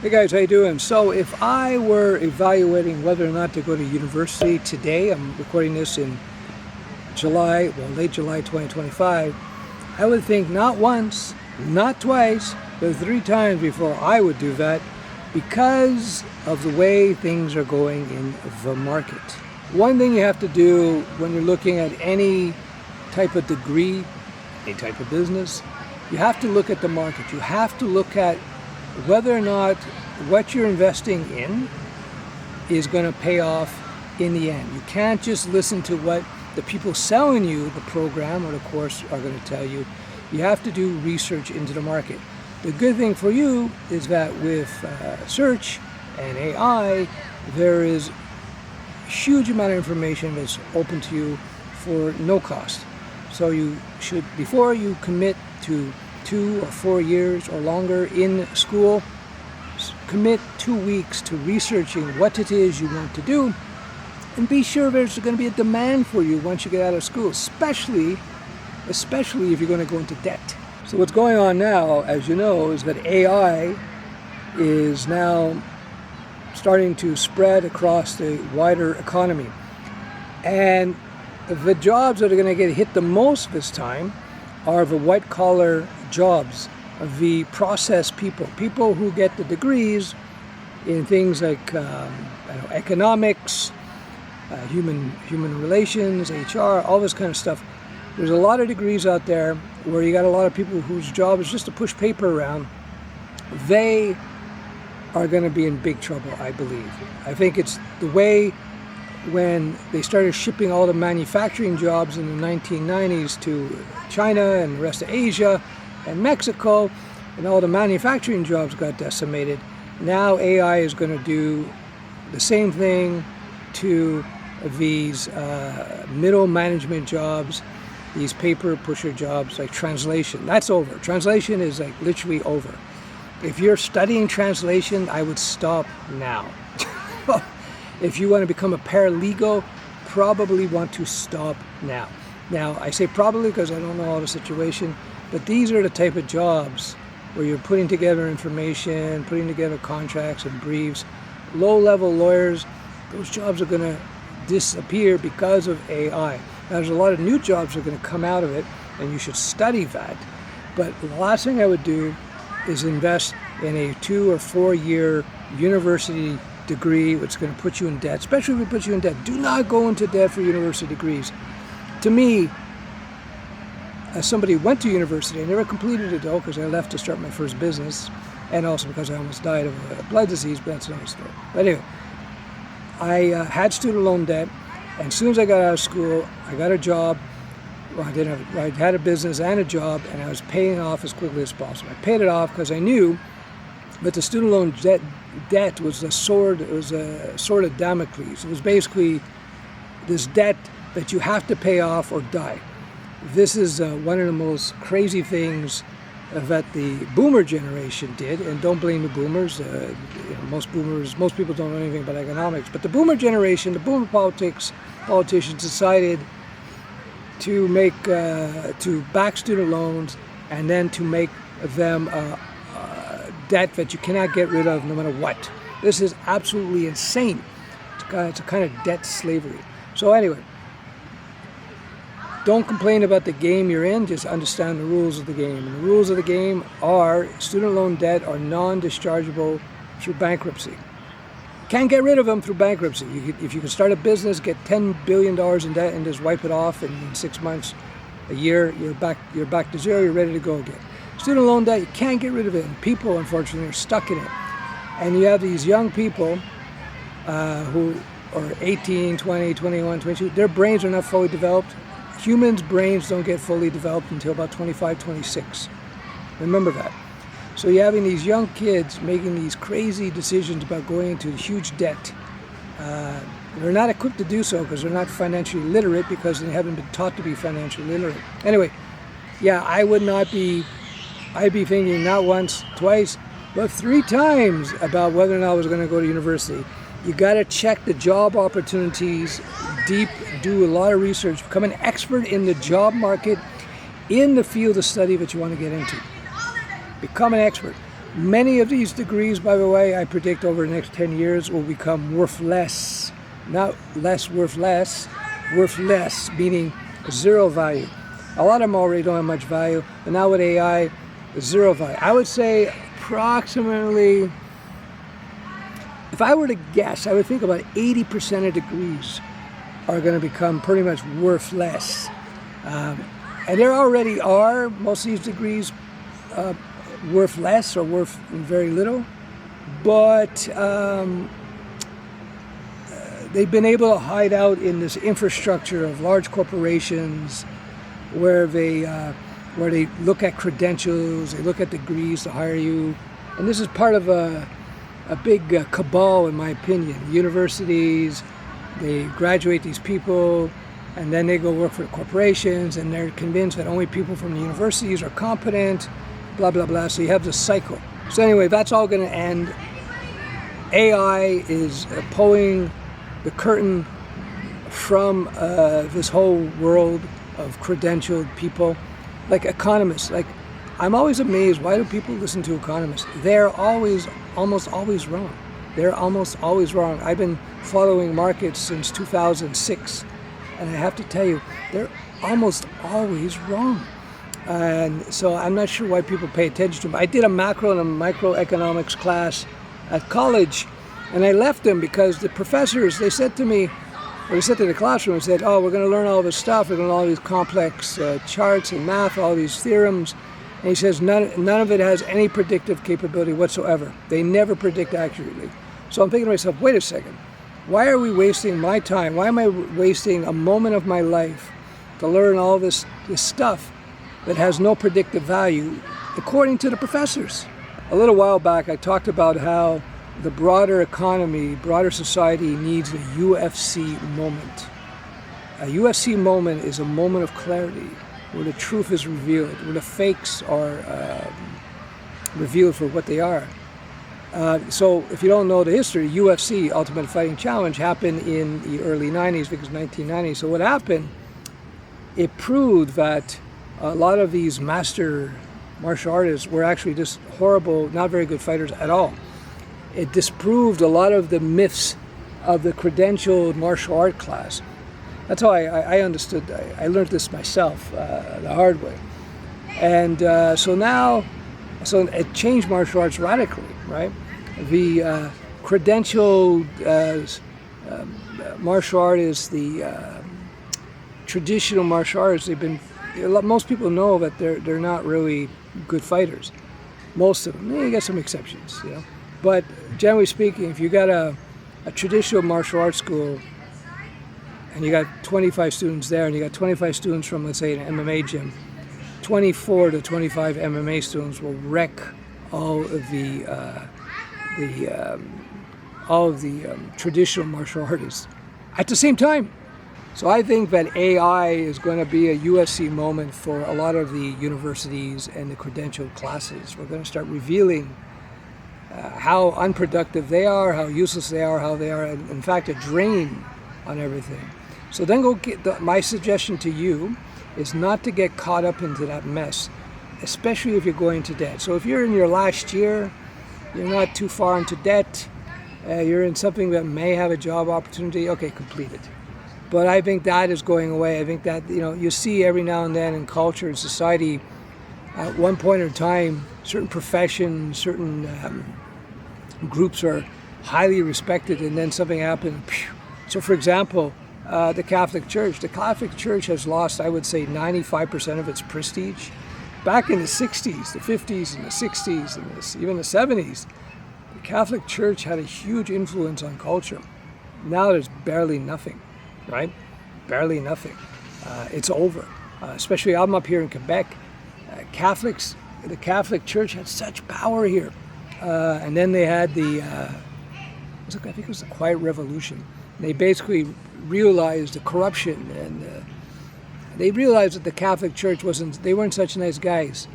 Hey guys, how you doing? So if I were evaluating whether or not to go to university today, I'm recording this in late July 2025, I would think not once, not twice, but 3 times before I would do that because of the way things are going in the market. One thing you have to do when you're looking at any type of degree, any type of business, you have to look at the market. You have to look at whether or not what you're investing in is going to pay off in the end. You can't just listen to what the people selling you the program or the course are going to tell you. You have to do research into the market. The good thing for you is that with search and AI, there is a huge amount of information that's open to you for no cost. So you should, before you commit to 2 or 4 years or longer in school, commit 2 weeks to researching what it is you want to do, and be sure there's going to be a demand for you once you get out of school, especially if you're going to go into debt. So what's going on now, as you know, is that AI is now starting to spread across the wider economy. And the jobs that are going to get hit the most this time are the white-collar jobs, the process people who get the degrees in things like economics, human relations, HR, all this kind of stuff. There's a lot of degrees out there where you got a lot of people whose job is just to push paper around. They are going to be in big trouble, I believe. I think it's the way when they started shipping all the manufacturing jobs in the 1990s to China and the rest of Asia and Mexico, and all the manufacturing jobs got decimated. Now AI is going to do the same thing to these middle management jobs, these paper pusher jobs like translation. That's over. Translation is like literally over. If you're studying translation, I would stop now. If you want to become a paralegal, probably want to stop now. Now, I say probably because I don't know all the situation, but these are the type of jobs where you're putting together information, putting together contracts and briefs. Low-level lawyers, those jobs are going to disappear because of AI. Now, there's a lot of new jobs that are going to come out of it, and you should study that. But the last thing I would do is invest in a 2 or 4 year university degree, which is going to put you in debt, especially if it puts you in debt. Do not go into debt for university degrees. To me, as somebody who went to university, I never completed it though because I left to start my first business, and also because I almost died of a blood disease, but that's another story. But anyway, I had student loan debt, and as soon as I got out of school, I got a job. Well, I had a business and a job, and I was paying it off as quickly as possible. I paid it off because I knew that the student loan debt was a sword. It was a sword of Damocles. It was basically this debt that you have to pay off or die. This is one of the most crazy things that the boomer generation did, and don't blame the boomers. Most people don't know anything about economics, but the boomer generation, the boomer politicians decided to back student loans and then to make them debt that you cannot get rid of no matter what. This is absolutely insane. It's a kind of debt slavery. So anyway, don't complain about the game you're in, just understand the rules of the game. And the rules of the game are student loan debt are non-dischargeable through bankruptcy. Can't get rid of them through bankruptcy. If you can start a business, get $10 billion in debt and just wipe it off in 6 months, a year, you're back to zero, you're ready to go again. Student loan debt, you can't get rid of it. And people, unfortunately, are stuck in it. And you have these young people who are 18, 20, 21, 22. Their brains are not fully developed. Humans' brains don't get fully developed until about 25, 26. Remember that. So you're having these young kids making these crazy decisions about going into huge debt. They're not equipped to do so because they're not financially literate, because they haven't been taught to be financially literate. Anyway, yeah, I'd be thinking not once, twice, but 3 times about whether or not I was going to go to university. You got to check the job opportunities deep, do a lot of research, become an expert in the job market in the field of study that you want to get into. Become an expert. Many of these degrees, by the way, I predict over the next 10 years will become worth less. Not less, worth less, meaning zero value. A lot of them already don't have much value, but now with AI, zero value. I would say approximately, if I were to guess, I would think about 80% of degrees are going to become pretty much worth less. And there already are most of these degrees worth less or worth very little, but they've been able to hide out in this infrastructure of large corporations where they look at credentials, they look at degrees to hire you, and this is part of a big cabal, in my opinion. Universities, they graduate these people, and then they go work for corporations, and they're convinced that only people from the universities are competent, blah, blah, blah. So you have this cycle. So anyway, that's all going to end. AI is pulling the curtain from this whole world of credentialed people, like economists. Like, I'm always amazed, why do people listen to economists? They're almost always wrong. They're almost always wrong. I've been following markets since 2006, and I have to tell you, they're almost always wrong. And so I'm not sure why people pay attention to them. I did a macro and a microeconomics class at college, and I left them because the professors, they said to me, they said to the classroom, said, oh, we're going to learn all this stuff, we're going to learn all these complex charts and math, all these theorems. And he says none of it has any predictive capability whatsoever. They never predict accurately. So I'm thinking to myself, wait a second, why are we wasting my time? Why am I wasting a moment of my life to learn all this stuff that has no predictive value, according to the professors? A little while back, I talked about how the broader economy, broader society needs a UFC moment. A UFC moment is a moment of clarity where the truth is revealed, where the fakes are revealed for what they are. So if you don't know the history, UFC, Ultimate Fighting Challenge, happened in the early 90s, because 1990. So what happened, it proved that a lot of these master martial artists were actually just horrible, not very good fighters at all. It disproved a lot of the myths of the credentialed martial art class. That's how I understood. I learned this myself the hard way. And so it changed martial arts radically, right? The credentialed martial artists, the traditional martial artists, most people know that they're not really good fighters. Most of them. You got some exceptions, you know. But generally speaking, if you got a traditional martial arts school and you got 25 students there, and you got 25 students from, let's say, an MMA gym, 24 to 25 MMA students will wreck all of the traditional martial artists at the same time. So I think that AI is going to be a UFC moment for a lot of the universities and the credentialed classes. We're going to start revealing how unproductive they are, how useless they are, how they are, in fact, a drain on everything. So then my suggestion to you is not to get caught up into that mess, especially if you're going into debt. So if you're in your last year, you're not too far into debt, you're in something that may have a job opportunity, okay, complete it. But I think that is going away. I think that, you see every now and then in culture and society, at one point in time, certain professions, certain groups are highly respected, and then something happened. So for example, the Catholic Church. The Catholic Church has lost, I would say, 95% of its prestige. Back in the 60s, the 50s, and the 60s, and even the 70s, the Catholic Church had a huge influence on culture. Now there's barely nothing, right? Barely nothing. It's over. Especially, I'm up here in Quebec. The Catholic Church had such power here. And then they had I think it was the Quiet Revolution. They basically realized the corruption, and they realized that the Catholic Church they weren't such nice guys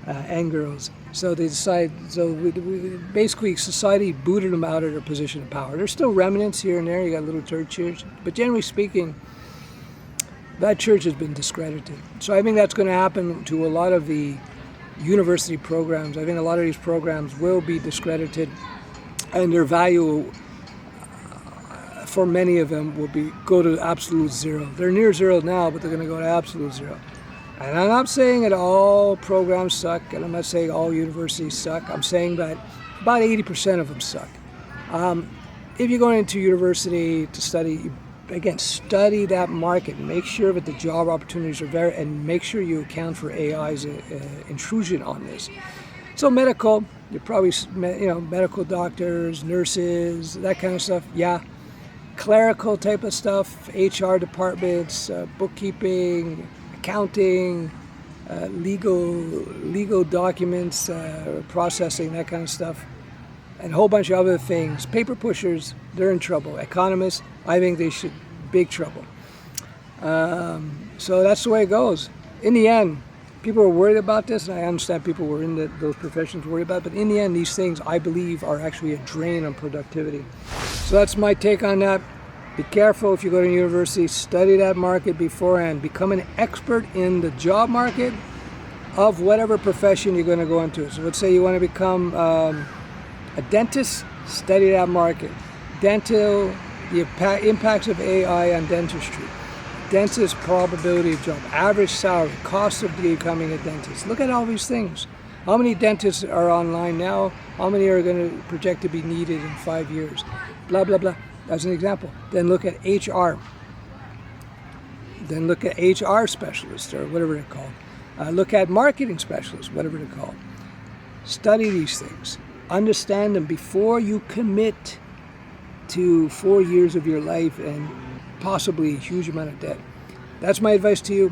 and girls. So they decided, basically society booted them out of their position of power. There's still remnants here and there, you got little churches, but generally speaking, that church has been discredited. So I think that's going to happen to a lot of the university programs. I think a lot of these programs will be discredited, and their value for many of them will go to absolute zero. They're near zero now, but they're going to go to absolute zero. And I'm not saying that all programs suck, and I'm not saying all universities suck. I'm saying that about 80% of them suck. If you're going into university to study, again, study that market. Make sure that the job opportunities are there, and make sure you account for AI's intrusion on this. So medical, you're probably, medical doctors, nurses, that kind of stuff. Yeah. Clerical type of stuff, HR departments, bookkeeping, accounting, legal documents, processing, that kind of stuff, and a whole bunch of other things. Paper pushers, they're in trouble. Economists, I think they should, big trouble. So that's the way it goes. In the end, people are worried about this, and I understand people were in those professions worried about it, but in the end, these things, I believe, are actually a drain on productivity. So that's my take on that. Be careful if you go to university. Study that market beforehand. Become an expert in the job market of whatever profession you're going to go into. So let's say you want to become a dentist. Study that market. Dental, the impacts of AI on dentistry. Dentist probability of job. Average salary. Cost of becoming a dentist. Look at all these things. How many dentists are online now? How many are going to project to be needed in 5 years? Blah, blah, blah. As an example. Then look at HR. Then look at HR specialists, or whatever they're called. Look at marketing specialists, whatever they're called. Study these things. Understand them before you commit to 4 years of your life and possibly a huge amount of debt. That's my advice to you.